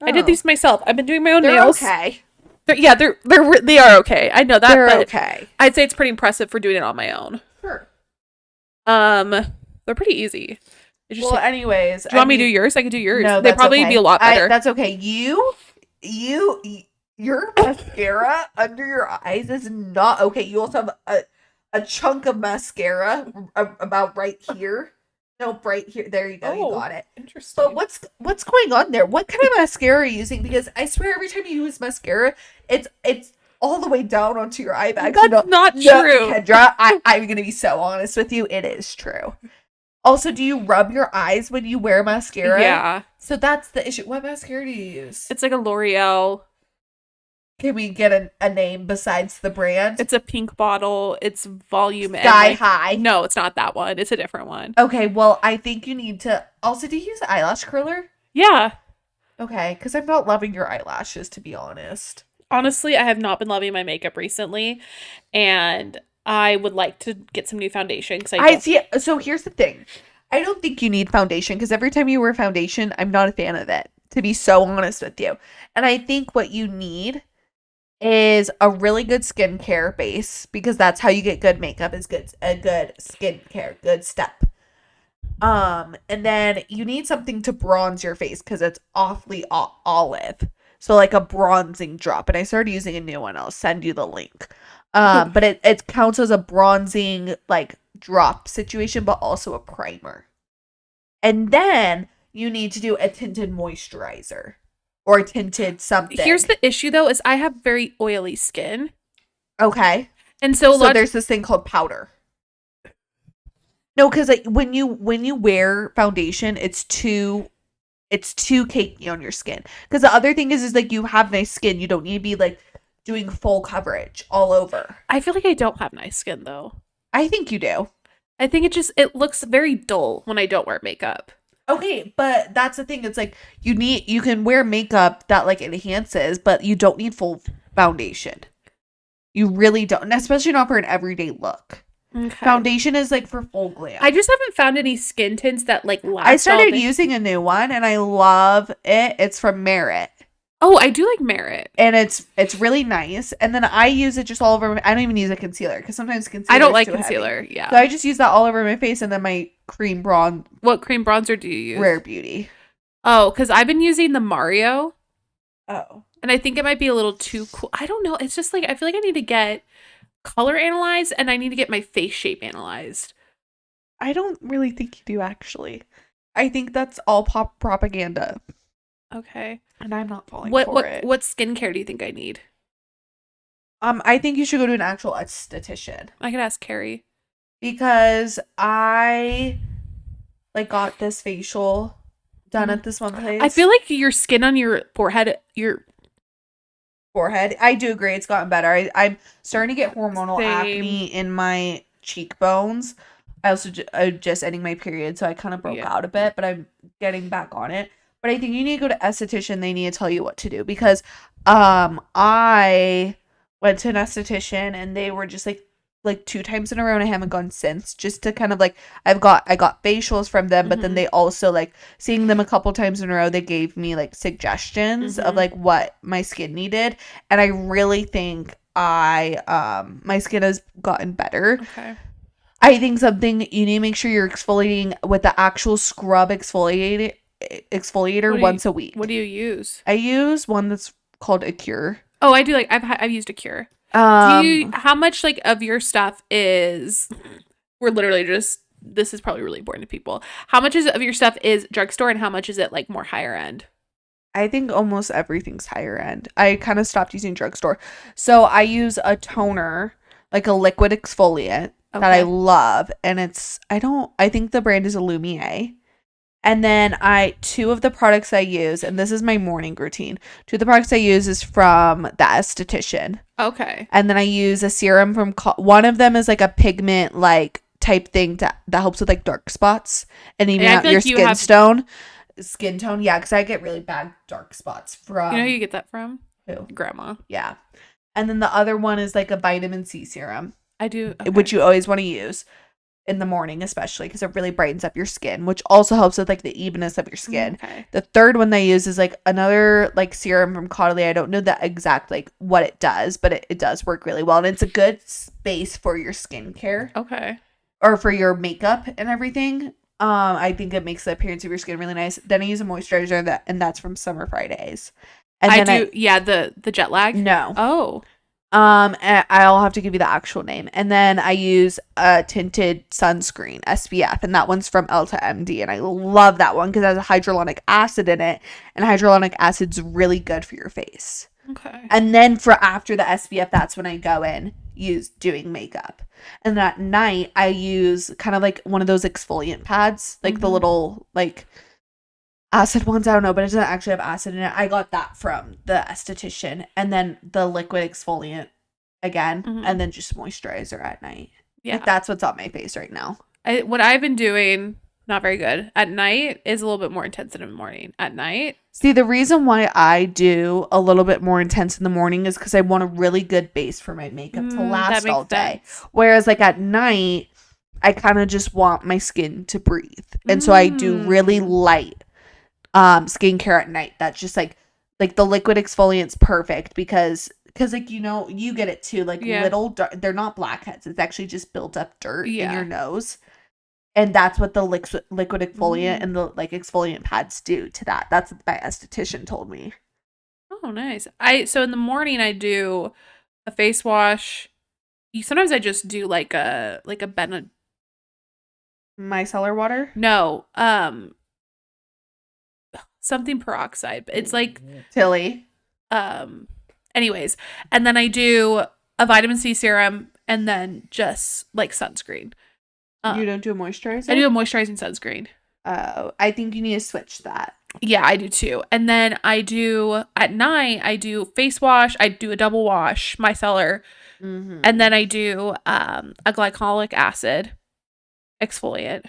I did these myself. I've been doing my own nails. Okay. They are okay. I know that. They're but okay. I'd say it's pretty impressive for doing it on my own. Sure. They're pretty easy. Anyways, do you want me to do yours? I could do yours. No, they'd probably be a lot better. That's okay. Your mascara under your eyes is not okay. You also have a chunk of mascara about right here. Nope, right here. There you go. You got it. Interesting. But what's going on there? What kind of mascara are you using? Because I swear every time you use mascara, it's all the way down onto your eye bag. That's not true. Kendra, I'm gonna be so honest with you. It is true. Also, do you rub your eyes when you wear mascara? Yeah. So that's the issue. What mascara do you use? It's like a L'Oreal. Can we get a name besides the brand? It's a pink bottle. It's volume Sky High. No, it's not that one. It's a different one. Okay, well, I think you need to... Also, do you use eyelash curler? Yeah. Okay, because I'm not loving your eyelashes, to be honest. Honestly, I have not been loving my makeup recently, and I would like to get some new foundation. So here's the thing. I don't think you need foundation, because every time you wear foundation, I'm not a fan of it, to be so honest with you. And I think what you need is a really good skincare base, because that's how you get good makeup, is a good skincare, good step. And then you need something to bronze your face, because it's awfully olive. So like a bronzing drop. And I started using a new one. I'll send you the link. But it counts as a bronzing like drop situation, but also a primer. And then you need to do a tinted moisturizer. Or tinted something. Here's the issue, though, is I have very oily skin. Okay. And so there's this thing called powder. No, because like, when you wear foundation, it's too it's too cakey on your skin. Because the other thing is like you have nice skin. You don't need to be like doing full coverage all over. I feel like I don't have nice skin though. I think you do. I think it looks very dull when I don't wear makeup. Okay, but that's the thing. It's like you can wear makeup that like enhances, but you don't need full foundation. You really don't, and especially not for an everyday look. Okay. Foundation is like for full glam. I just haven't found any skin tints that like last. I started using a new one and I love it. It's from Merit. Oh, I do like Merit. And it's really nice. And then I use it just all over. I don't even use a concealer because sometimes concealer. I don't like concealer. Heavy. Yeah. So I just use that all over my face and then my cream bronze. What cream bronzer do you use? Rare Beauty. Oh, because I've been using the Mario. Oh. And I think it might be a little too cool. I don't know. It's just like I feel like I need to get color analyzed and I need to get my face shape analyzed. I don't really think you do actually. I think that's all propaganda. Okay. And I'm not falling for it. What skincare do you think I need? I think you should go to an actual esthetician. I could ask Carrie. Because I like got this facial done at this one place. I feel like your skin on your forehead, I do agree. It's gotten better. I'm starting to get hormonal acne in my cheekbones. I also just ending my period, so I kind of broke out a bit, but I'm getting back on it. But I think you need to go to esthetician. They need to tell you what to do because I went to an esthetician and they were just like 2 times in a row and I haven't gone since, just to kind of like I got facials from them, but then they also like seeing them a couple times in a row, they gave me like suggestions of like what my skin needed, and I really think my skin has gotten better. Okay. I think something you need to make sure you're exfoliating with the actual scrub exfoliator once a week. What do you use? I use one that's called a Cure. Oh, I do like I've used a Cure. How much like of your stuff is we're literally just this is probably really important to people. How much of your stuff is drugstore and how much is it like more higher end? I think almost everything's higher end. I kind of stopped using drugstore. So I use a toner, like a liquid exfoliant that I love, and I think the brand is Illumier. And then 2 of the products I use, and this is my morning routine. 2 of the products I use is from the esthetician. Okay. And then I use a serum from one of them is like a pigment like type thing that helps with like dark spots and even out your skin tone. Yeah, because I get really bad dark spots from. You know who you get that from? Who? Grandma. Yeah. And then the other one is like a vitamin C serum. I do. Okay. Which you always want to use in the morning, especially because it really brightens up your skin, which also helps with like the evenness of your skin. Okay. The third one they use is like another like serum from Comedic. I don't know the exact like what it does, but it does work really well, and it's a good base for your skincare. Okay. Or for your makeup and everything. I think it makes the appearance of your skin really nice. Then I use a moisturizer and that's from Summer Fridays. And the jet lag. No. Oh. And I'll have to give you the actual name. And then I use a tinted sunscreen, SPF, and that one's from Elta MD, and I love that one because it has hyaluronic acid in it, and hyaluronic acid's really good for your face. Okay. And then after the SPF, that's when I go in doing makeup. And at night I use kind of like one of those exfoliant pads, like the little like acid ones, I don't know, but it doesn't actually have acid in it. I got that from the esthetician. And then the liquid exfoliant again, and then just moisturizer at night. Yeah. Like, that's what's on my face right now. What I've been doing, not very good, at night is a little bit more intense than in the morning. At night. See, the reason why I do a little bit more intense in the morning is because I want a really good base for my makeup to last all day. Sense. Whereas like at night, I kind of just want my skin to breathe. And so I do really light skincare at night. That's just like the liquid exfoliant's perfect because like, you know, you get it too, like little they're not blackheads, it's actually just built up dirt in your nose, and that's what the liquid exfoliant and the like exfoliant pads do to that. That's what my esthetician told me. Oh, nice. So in the morning I do a face wash. Sometimes I just do like a micellar water. No, something peroxide. It's like Tilly. Anyways, and then I do a vitamin C serum and then just like sunscreen. You don't do a moisturizer? I do a moisturizing sunscreen. I think you need to switch that Yeah, I do too. And then I do at night, I do face wash, I do a double wash, micellar, and then I do a glycolic acid exfoliant.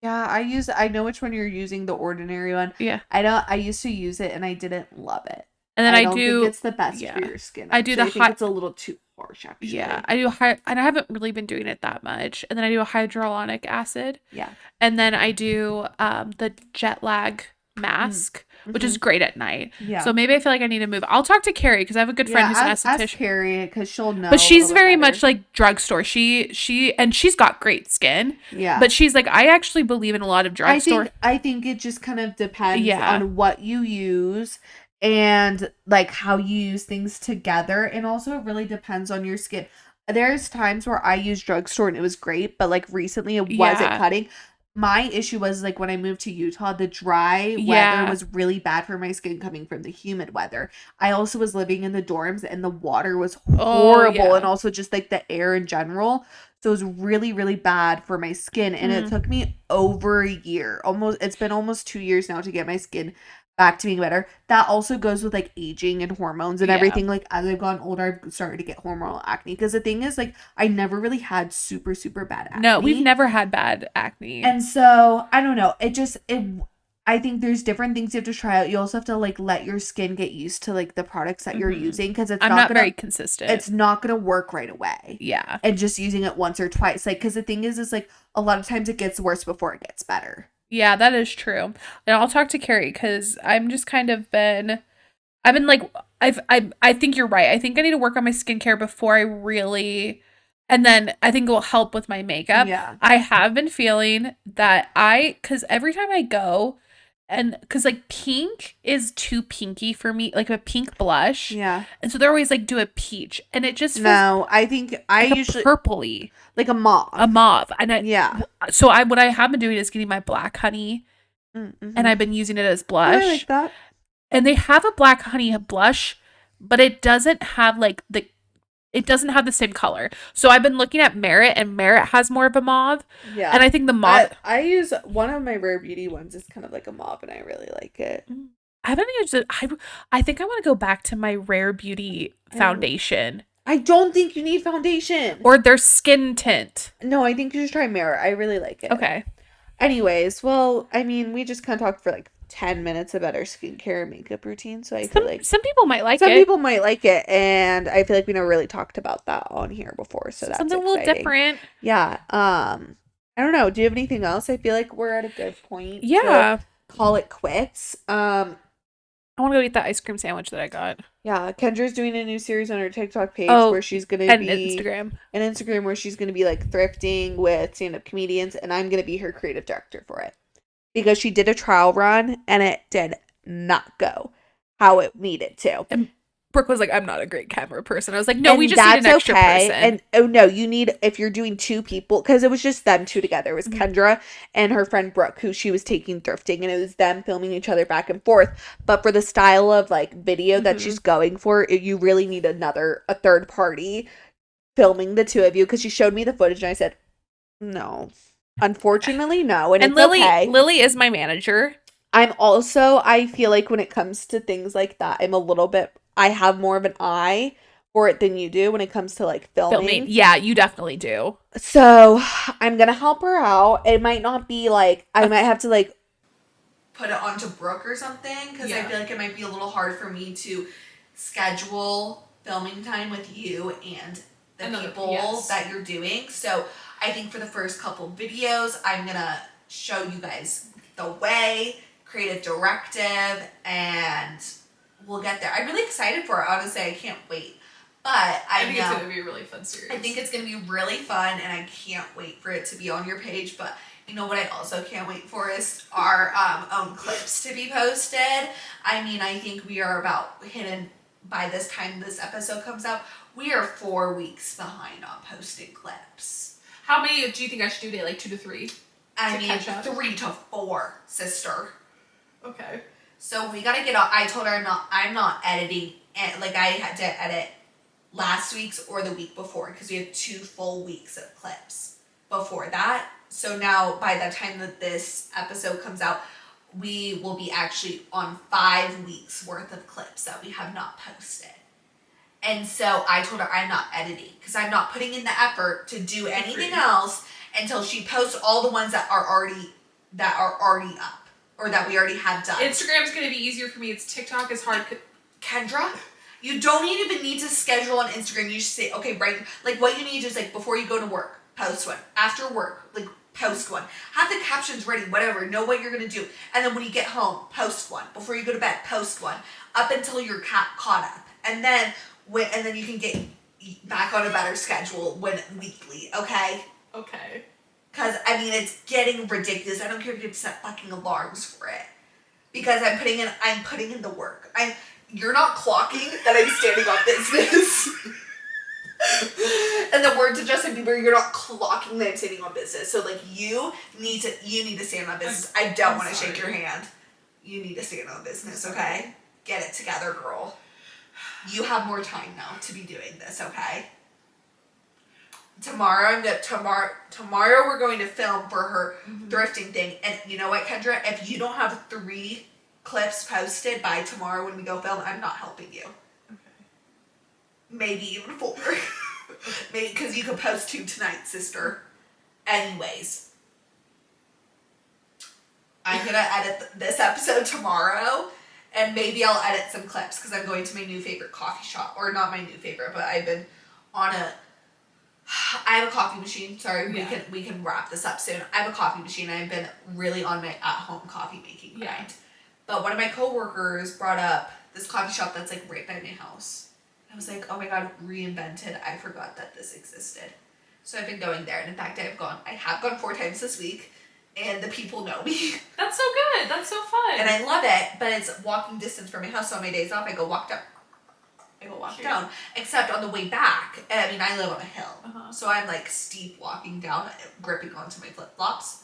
Yeah, I know which one you're using, the ordinary one. Yeah. I used to use it and I didn't love it. And then I I don't think do it's the best for yeah. your skin, I do the actually. I think it's a little too harsh, actually. yeah, I do high, and I haven't really been doing it that much. And then I do a hyaluronic acid. Yeah. And then I do the jet lag mask, which is great at night. Yeah. So maybe I feel like I need to move. I'll talk to Carrie because I have a good friend who's an ask esthetician. Carrie because she'll know. But she's very much like drugstore. And she's got great skin. Yeah. But she's like, I actually believe in a lot of drugstore. I think it just kind of depends on what you use and like how you use things together, and also it really depends on your skin. There's times where I use drugstore and it was great, but like recently it wasn't cutting. My issue was like when I moved to Utah, the dry weather was really bad for my skin coming from the humid weather. I also was living in the dorms and the water was horrible, and also just like the air in general. So it was really, really bad for my skin, and it took me over a year. It's been almost 2 years now to get my skin back to being better. That also goes with like aging and hormones and everything. Like as I've gotten older, I've started to get hormonal acne, because the thing is, like, I never really had super, super bad acne. No, we've never had bad acne. And so I don't know. I think there's different things you have to try out. You also have to like let your skin get used to like the products that you're using, because I'm not very consistent. It's not gonna work right away. Yeah. And just using it once or twice, like, because the thing is like a lot of times it gets worse before it gets better. Yeah, that is true. And I'll talk to Carrie because I'm just kind of I've been like, I think you're right. I think I need to work on my skincare before I really, and then I think it will help with my makeup. Yeah. I have been feeling that because every time I go, and because like pink is too pinky for me, like a pink blush. Yeah. And so they're always like, do a peach. And it just feels I think I like usually purpley. Like a mauve. And so what I have been doing is getting my black honey, and I've been using it as blush. I like that. And they have a black honey blush, but it doesn't have the same color. So I've been looking at Merit, and Merit has more of a mauve. Yeah. And I think the mauve, I use one of my Rare Beauty ones is kind of like a mauve, and I really like it. I haven't used it. I think I want to go back to my Rare Beauty foundation. I don't think you need foundation. Or their skin tint. No, I think you should try Merit. I really like it. Okay. Anyways, well, I mean, we just kind of talked for like 10 minutes about our skincare and makeup routine, so I feel like some people might like it. Some people might like it, and I feel like we never really talked about that on here before, so that's something exciting. A little different. Yeah. I don't know. Do you have anything else? I feel like we're at a good point. Yeah. To call it quits. I want to go eat that ice cream sandwich that I got. Yeah, Kendra's doing a new series on her TikTok page where she's going to be... Instagram. An Instagram where she's going to be, like, thrifting with stand-up comedians, and I'm going to be her creative director for it. Because she did a trial run, and it did not go how it needed to. And Brooke was like, I'm not a great camera person. I was like, no, we just need an extra person. And oh no, you need, if you're doing two people, because it was just them two together. It was Kendra and her friend Brooke, who she was taking thrifting, and it was them filming each other back and forth. But for the style of like video that she's going for, you really need a third party filming the two of you, because she showed me the footage and I said, no. Unfortunately, no. And it's Lily is my manager. I feel like when it comes to things like that, I have more of an eye for it than you do when it comes to like filming. Yeah, you definitely do. So I'm going to help her out. It might not be like, I might have to like put it onto Brooke or something, because I feel like it might be a little hard for me to schedule filming time with you and the people that you're doing. So I think for the first couple videos, I'm going to show you guys the way, creative directive, and we'll get there. I'm really excited for it. Honestly, I can't wait. But I think it's going to be a really fun series. I think it's going to be really fun, and I can't wait for it to be on your page. But you know what I also can't wait for is our own clips to be posted. I mean, I think we are about hidden by this time this episode comes out. We are 4 weeks behind on posting clips. How many do you think I should do today? Like 2 to 3? I mean, 3 to 4, sister. Okay. So we gotta get on. I told her I'm not editing. Like, I had to edit last week's or the week before, because we have 2 full weeks of clips before that. So now, by the time that this episode comes out, we will be actually on 5 weeks worth of clips that we have not posted. And so I told her I'm not editing because I'm not putting in the effort to do anything else until she posts all the ones that are already up or that we already have done. Instagram's going to be easier for me. It's TikTok is hard. Kendra, you don't even need to schedule on Instagram. You just say, okay, right, like what you need is like before you go to work, post one. After work, like post one. Have the captions ready, whatever. Know what you're going to do. And then when you get home, post one. Before you go to bed, post one. Up until you're caught up. And then you can get back on a better schedule weekly, okay? Okay. Because, I mean, it's getting ridiculous. I don't care if you have to set fucking alarms for it. Because I'm putting in the work. You're not clocking that I'm standing on business. And the words of Justin Bieber, you're not clocking that I'm standing on business. So, like, you need to stand on business. I don't want to shake your hand. You need to stand on business, okay? Get it together, girl. You have more time now to be doing this, okay? Tomorrow we're going to film for her thrifting thing. And you know what, Kendra? If you don't have 3 clips posted by tomorrow when we go film, I'm not helping you. Okay. Maybe even 4. Maybe because you could post 2 tonight, sister. Anyways. I'm going to edit this episode tomorrow. And maybe I'll edit some clips because I'm going to my new favorite coffee shop. Or not my new favorite, but I've been on I have a coffee machine. Sorry, we can wrap this up soon. I have a coffee machine. I've been really on my at-home coffee making grind. But one of my coworkers brought up this coffee shop that's like right by my house. I was like, oh my god, reinvented. I forgot that this existed. So I've been going there. And in fact, I have gone 4 times this week. And the people know me. That's so good. That's so fun. And I love it, but it's walking distance from my house. So on my days off, I go walk down. Except on the way back, I mean, I live on a hill. So I'm like steep walking down, gripping onto my flip-flops.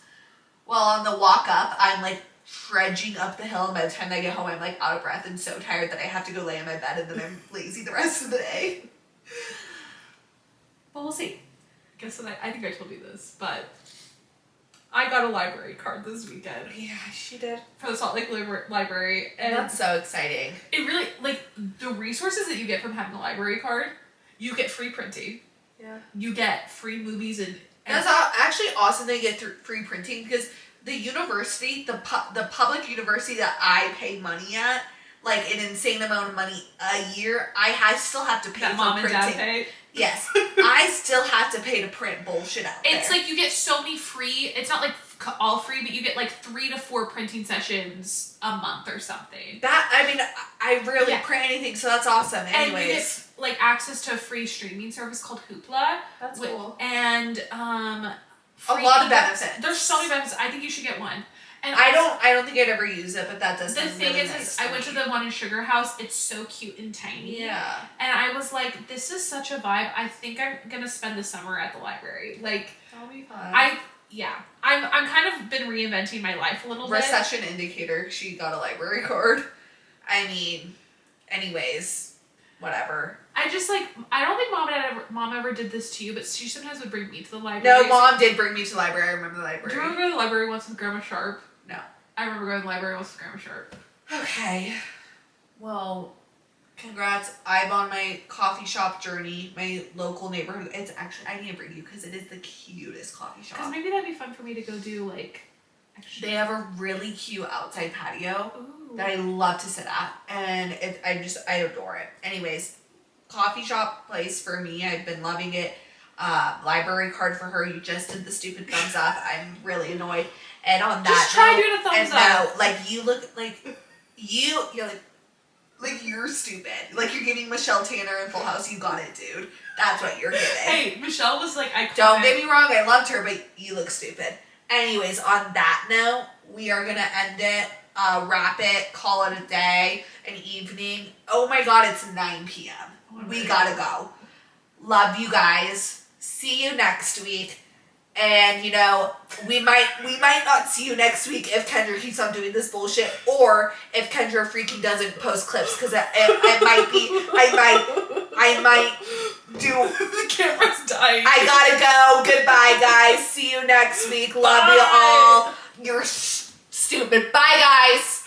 Well, on the walk up, I'm like trudging up the hill. And by the time I get home, I'm like out of breath and so tired that I have to go lay in my bed and then I'm lazy the rest of the day. Well, we'll see. I guess I think I told you this, but I got a library card this weekend. Yeah, she did. For the Salt Lake Library. And that's so exciting. It really, like, the resources that you get from having a library card, you get free printing. Yeah. You get free movies and that's actually awesome that you get free printing because the university, the public university that I pay money at, like an insane amount of money a year, I still have to pay that for mom printing. And dad pay? Yes. I still have to pay to print bullshit out there. It's like you get so many free, it's not like all free, but you get like 3 to 4 printing sessions a month or something. I mean, I rarely print anything, so that's awesome. Anyways. And you get like access to a free streaming service called Hoopla. That's cool. And a lot of benefits. There's so many benefits. I think you should get one. And I don't think I'd ever use it, but that does sound really nice. The thing is I went to the one in Sugar House. It's so cute and tiny. Yeah. And I was like, this is such a vibe. I think I'm gonna spend the summer at the library. Like, that'll be fun. I'm kind of been reinventing my life a little bit. Recession indicator. She got a library card. I mean, anyways, whatever. I just like, I don't think mom ever did this to you, but she sometimes would bring me to the library. No, mom did bring me to the library. I remember the library. Do you remember going to the library once with Grandma Sharp? No. I remember going to the library once with Grandma Sharp. Okay. Well, congrats. I'm on my coffee shop journey, my local neighborhood. It's actually, I need to bring you because it is the cutest coffee shop. Because maybe that'd be fun for me to go do, like, extra. They have a really cute outside patio. Ooh. That I love to sit at. And I adore it. Anyways, coffee shop place for me. I've been loving it. Library card for her. You just did the stupid thumbs up. I'm really annoyed. And on that just try doing a thumbs up. No, like you look like you're like you're stupid. Like you're giving Michelle Tanner in Full House. You got it, dude. That's what you're giving. Hey, Michelle was like, Don't get me wrong. I loved her, but you look stupid. Anyways, on that note, we are gonna end it. Wrap it. Call it a day. An evening. Oh my God, it's 9 p.m. Oh, we gotta go. Love you guys. See you next week. And you know, we might not see you next week if Kendra keeps on doing this bullshit, or if Kendra freaking doesn't post clips, because it might be I might do. The camera's dying. I gotta go. Goodbye, guys. See you next week. Love you all. You're stupid. Bye, guys.